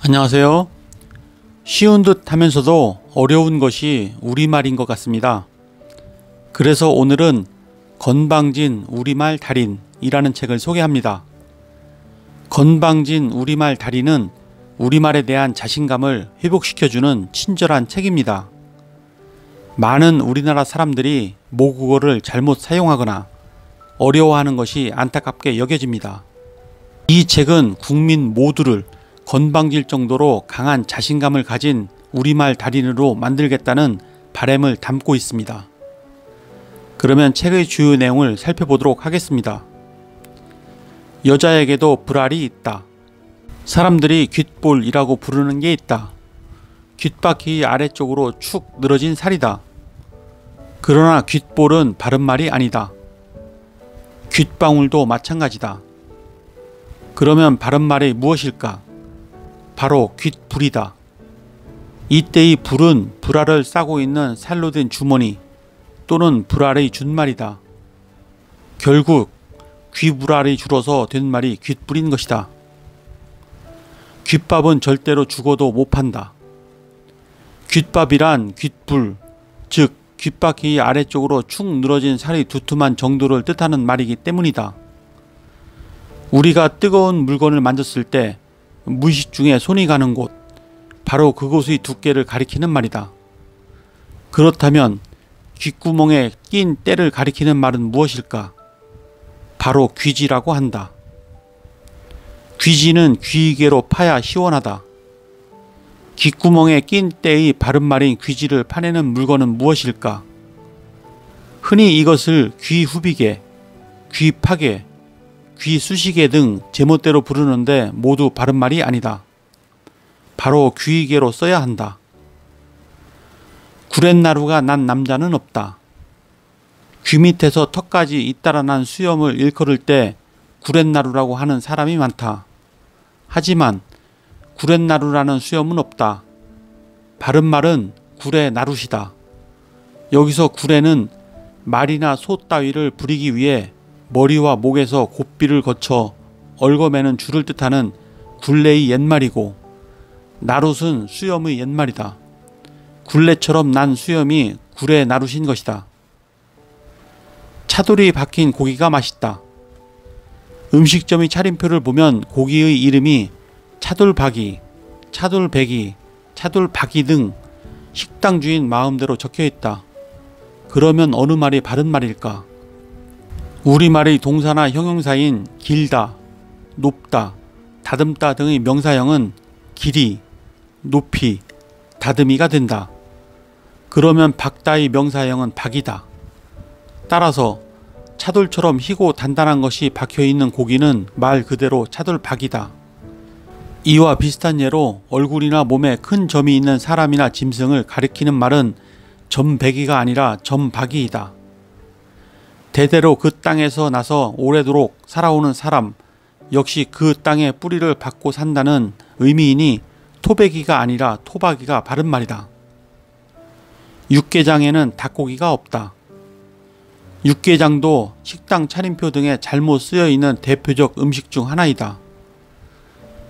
안녕하세요. 쉬운 듯 하면서도 어려운 것이 우리말인 것 같습니다. 그래서 오늘은 건방진 우리말 달인이라는 책을 소개합니다. 건방진 우리말 달인은 우리말에 대한 자신감을 회복시켜주는 친절한 책입니다. 많은 우리나라 사람들이 모국어를 잘못 사용하거나 어려워하는 것이 안타깝게 여겨집니다. 이 책은 국민 모두를 건방질 정도로 강한 자신감을 가진 우리말 달인으로 만들겠다는 바람을 담고 있습니다. 그러면 책의 주요 내용을 살펴보도록 하겠습니다. 여자에게도 불알이 있다. 사람들이 귓볼이라고 부르는 게 있다. 귓바퀴 아래쪽으로 축 늘어진 살이다. 그러나 귓볼은 바른말이 아니다. 귓방울도 마찬가지다. 그러면 바른말이 무엇일까? 바로 귓불이다. 이때의 불은 불알을 싸고 있는 살로 된 주머니 또는 불알의 준말이다. 결국 귀불알이 줄어서 된 말이 귓불인 것이다. 귓밥은 절대로 죽어도 못 판다. 귓밥이란 귓불, 즉 귓바퀴 아래쪽으로 축 늘어진 살이 두툼한 정도를 뜻하는 말이기 때문이다. 우리가 뜨거운 물건을 만졌을 때 무의식 중에 손이 가는 곳, 바로 그곳의 두께를 가리키는 말이다. 그렇다면 귓구멍에 낀 때를 가리키는 말은 무엇일까? 바로 귀지라고 한다. 귀지는 귀이개로 파야 시원하다. 귓구멍에 낀 때의 바른말인 귀지를 파내는 물건은 무엇일까? 흔히 이것을 귀후비개, 귀파개, 귀수시개 등 제멋대로 부르는데 모두 바른말이 아니다. 바로 귀이개로 써야 한다. 구렛나루가 난 남자는 없다. 귀 밑에서 턱까지 잇따라 난 수염을 일컬을 때 구렛나루라고 하는 사람이 많다. 하지만 구렛나루라는 수염은 없다. 바른말은 구레나룻이다. 여기서 구레는 말이나 소 따위를 부리기 위해 머리와 목에서 곱비를 거쳐 얽어매는 줄을 뜻하는 굴레의 옛말이고, 나룻은 수염의 옛말이다. 굴레처럼 난 수염이 구레나룻인 것이다. 차돌이 박힌 고기가 맛있다. 음식점의 차림표를 보면 고기의 이름이 차돌박이, 차돌배기, 차돌박이 등 식당 주인 마음대로 적혀있다. 그러면 어느 말이 바른 말일까? 우리말의 동사나 형용사인 길다, 높다, 다듬다 등의 명사형은 길이, 높이, 다듬이가 된다. 그러면 박다의 명사형은 박이다. 따라서 차돌처럼 희고 단단한 것이 박혀있는 고기는 말 그대로 차돌박이다. 이와 비슷한 예로 얼굴이나 몸에 큰 점이 있는 사람이나 짐승을 가리키는 말은 점배기가 아니라 점박이이다. 대대로 그 땅에서 나서 오래도록 살아오는 사람, 역시 그 땅의 뿌리를 받고 산다는 의미이니 토배기가 아니라 토박이가 바른 말이다. 육개장에는 닭고기가 없다. 육개장도 식당 차림표 등에 잘못 쓰여 있는 대표적 음식 중 하나이다.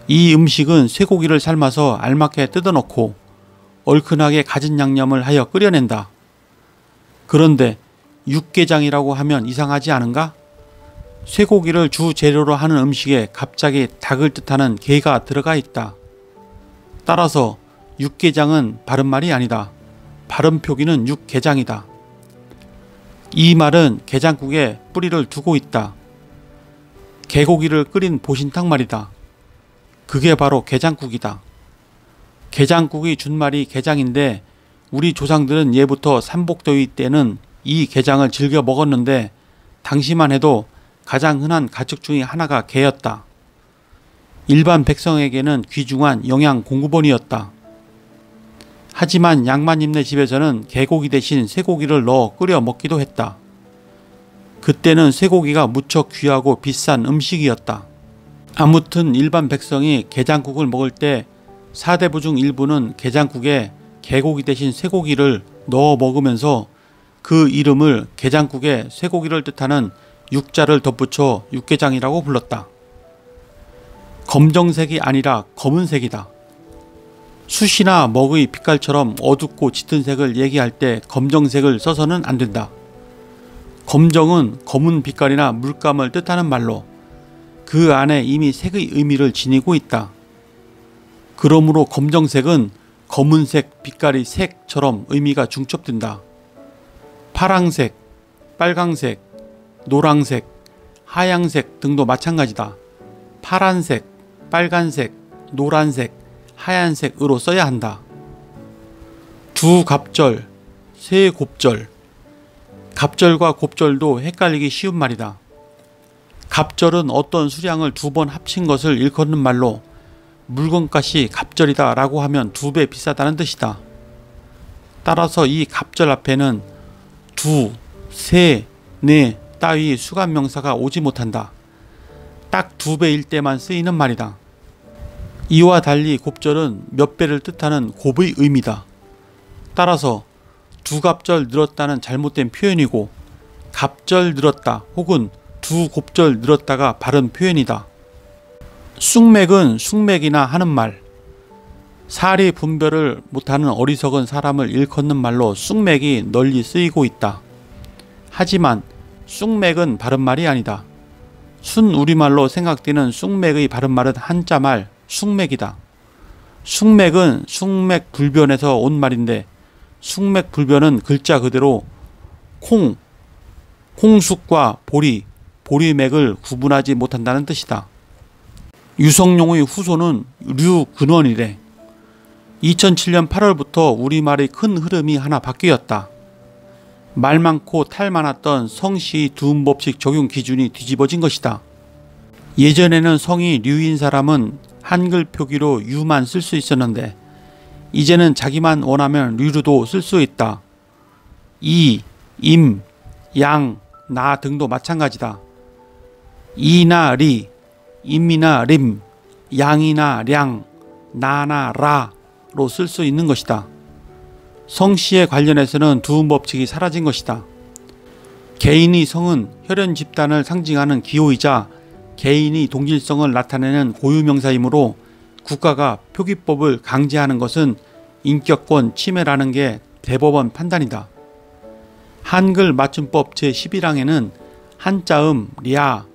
이 음식은 쇠고기를 삶아서 알맞게 뜯어놓고 얼큰하게 가진 양념을 하여 끓여낸다. 그런데 육개장이라고 하면 이상하지 않은가? 쇠고기를 주 재료로 하는 음식에 갑자기 닭을 뜻하는 게가 들어가 있다. 따라서 육개장은 바른말이 아니다. 바른 표기는 육개장이다. 이 말은 게장국에 뿌리를 두고 있다. 개고기를 끓인 보신탕 말이다. 그게 바로 게장국이다. 게장국의 준말이 게장인데 우리 조상들은 예부터 삼복더위 때는 이 게장을 즐겨 먹었는데 당시만 해도 가장 흔한 가축 중의 하나가 개였다. 일반 백성에게는 귀중한 영양 공급원이었다. 하지만 양반님네 집에서는 개고기 대신 쇠고기를 넣어 끓여 먹기도 했다. 그때는 쇠고기가 무척 귀하고 비싼 음식이었다. 아무튼 일반 백성이 게장국을 먹을 때 사대부 중 일부는 게장국에 개고기 대신 쇠고기를 넣어 먹으면서 그 이름을 게장국에 쇠고기를 뜻하는 육자를 덧붙여 육개장이라고 불렀다. 검정색이 아니라 검은색이다. 숯이나 먹의 빛깔처럼 어둡고 짙은 색을 얘기할 때 검정색을 써서는 안 된다. 검정은 검은 빛깔이나 물감을 뜻하는 말로 그 안에 이미 색의 의미를 지니고 있다. 그러므로 검정색은 검은색 빛깔의 색처럼 의미가 중첩된다. 파랑색, 빨강색, 노랑색, 하양색 등도 마찬가지다. 파란색, 빨간색, 노란색, 하얀색으로 써야 한다. 두갑절, 세곱절. 갑절과 곱절도 헷갈리기 쉬운 말이다. 갑절은 어떤 수량을 2번 합친 것을 일컫는 말로 물건값이 갑절이다 라고 하면 2배 비싸다는 뜻이다. 따라서 이 갑절 앞에는 두, 세, 네 따위 수간명사가 오지 못한다. 딱 2배일 때만 쓰이는 말이다. 이와 달리 곱절은 몇 배를 뜻하는 곱의 의미다. 따라서 두갑절 늘었다는 잘못된 표현이고 갑절 늘었다 혹은 두곱절 늘었다가 바른 표현이다. 쑥맥은 쑥맥이나 하는 말, 사리 분별을 못하는 어리석은 사람을 일컫는 말로 쑥맥이 널리 쓰이고 있다. 하지만 쑥맥은 바른말이 아니다. 순 우리말로 생각되는 쑥맥의 바른말은 한자말 쑥맥이다. 쑥맥은 쑥맥불변에서 온 말인데 쑥맥불변은 글자 그대로 콩쑥과 보리맥을 구분하지 못한다는 뜻이다. 유성룡의 후손은 류근원이래. 2007년 8월부터 우리말의 큰 흐름이 하나 바뀌었다. 말 많고 탈 많았던 성씨 두음법칙 적용 기준이 뒤집어진 것이다. 예전에는 성이 류인 사람은 한글 표기로 유만 쓸 수 있었는데 이제는 자기만 원하면 류로도 쓸 수 있다. 이, 임, 양, 나 등도 마찬가지다. 이나 리, 임이나 림, 양이나 량, 나나 라로 쓸 수 있는 것이다. 성씨에 관련해서는 두음법칙이 사라진 것이다. 개인의 성은 혈연 집단을 상징하는 기호이자 개인의 동질성을 나타내는 고유명사이므로 국가가 표기법을 강제하는 것은 인격권 침해라는 게 대법원 판단이다. 한글 맞춤법 제11항에는 한자음 랴,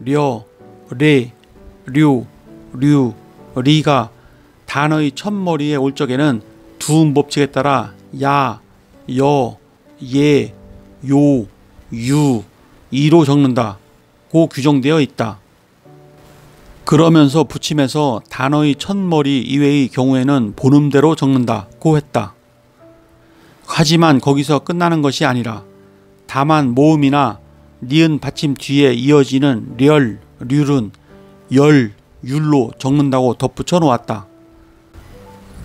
려, 레, 류, 리가 단어의 첫머리에 올 적에는 두음법칙에 따라 야, 여, 예, 요, 유, 이로 적는다 고 규정되어 있다. 그러면서 붙임에서 단어의 첫머리 이외의 경우에는 본음대로 적는다 고 했다. 하지만 거기서 끝나는 것이 아니라 다만 모음이나 니은 받침 뒤에 이어지는 렬, 률은 열, 율로 적는다고 덧붙여 놓았다.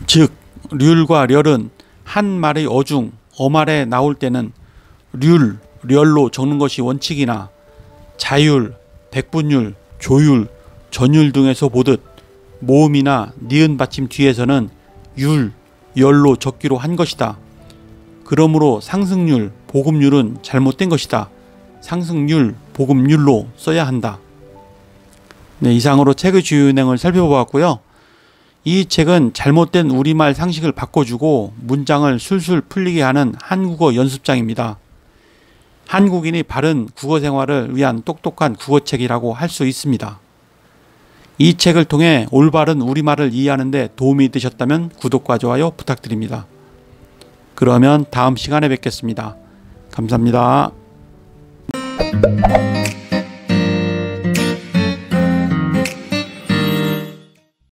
즉 률과 렬은 한 말의 어중, 어말에 나올 때는 률, 렬로 적는 것이 원칙이나 자율, 백분율, 조율, 전율 등에서 보듯 모음이나 니은 받침 뒤에서는 율, 열로 적기로 한 것이다. 그러므로 상승률, 보급률은 잘못된 것이다. 상승률, 보급률로 써야 한다. 네, 이상으로 책의 주요 내용을 살펴보았고요. 이 책은 잘못된 우리말 상식을 바꿔주고 문장을 술술 풀리게 하는 한국어 연습장입니다. 한국인이 바른 국어 생활을 위한 똑똑한 국어책이라고 할 수 있습니다. 이 책을 통해 올바른 우리말을 이해하는 데 도움이 되셨다면 구독과 좋아요 부탁드립니다. 그러면 다음 시간에 뵙겠습니다. 감사합니다.